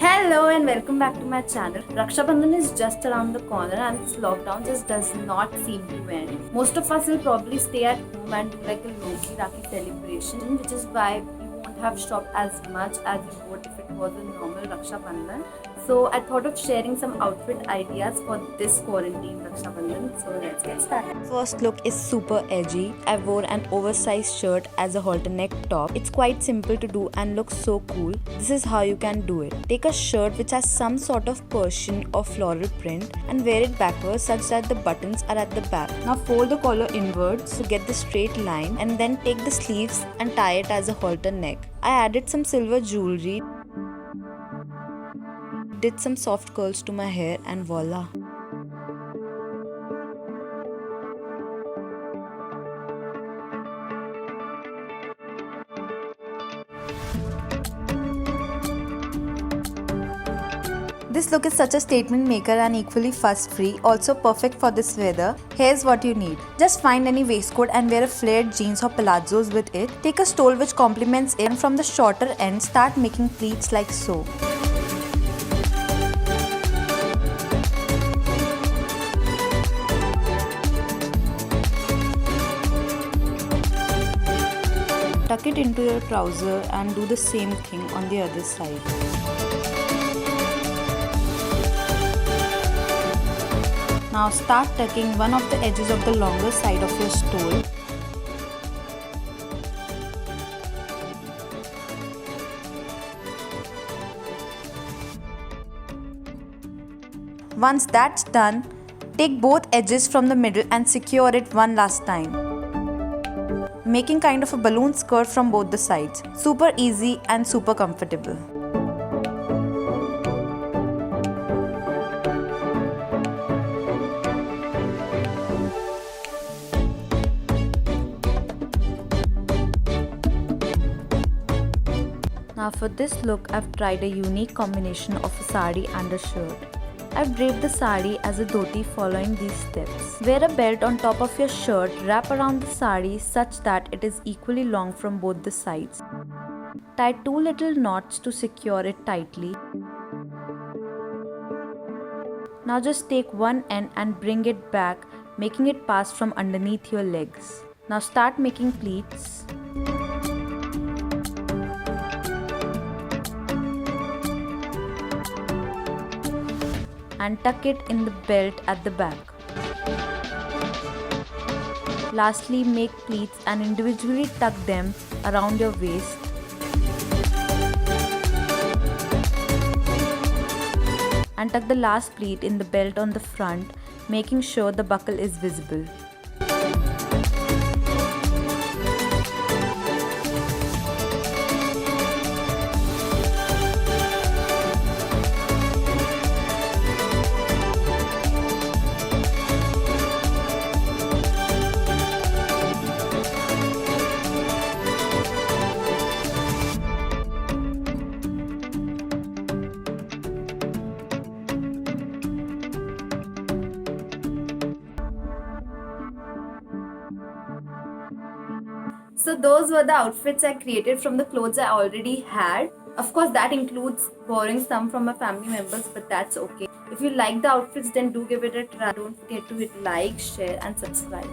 Hello and welcome back to my channel. Rakshabandhan is just around the corner and this lockdown just does not seem to end. Most of us will probably stay at home and do like a low-key Rakhi celebration, which is why you won't have shopped as much as you would if it was a normal Rakshabandhan. So I thought of sharing some outfit ideas for this quarantine Rakshabandhan. So let's get started. First look is super edgy. I wore an oversized shirt as a halter neck top. It's quite simple to do and looks so cool. This is how you can do it. Take a shirt which has some sort of Persian or floral print and wear it backwards such that the buttons are at the back. Now fold the collar inwards to get the straight line and then take the sleeves and tie it as a halter neck. I added some silver jewelry, did some soft curls to my hair and voila. This look is such a statement maker and equally fuss-free, also perfect for this weather. Here's what you need. Just find any waistcoat and wear a flared jeans or palazzos with it. Take a stole which complements it and from the shorter end start making pleats like so. Tuck it into your trouser and do the same thing on the other side. Now start tucking one of the edges of the longer side of your stole. Once that's done, take both edges from the middle and secure it one last time, making kind of a balloon skirt from both the sides. Super easy and super comfortable. Now for this look, I've tried a unique combination of a sari and a shirt. I've draped the sari as a dhoti following these steps. Wear a belt on top of your shirt, wrap around the sari such that it is equally long from both the sides. Tie 2 little knots to secure it tightly. Now just take one end and bring it back, making it pass from underneath your legs. Now start making pleats. And tuck it in the belt at the back. Lastly, make pleats and individually tuck them around your waist. And tuck the last pleat in the belt on the front, making sure the buckle is visible. So those were the outfits I created from the clothes I already had. Of course, that includes borrowing some from my family members, but that's okay. If you like the outfits, then do give it a try. Don't forget to hit like, share and subscribe.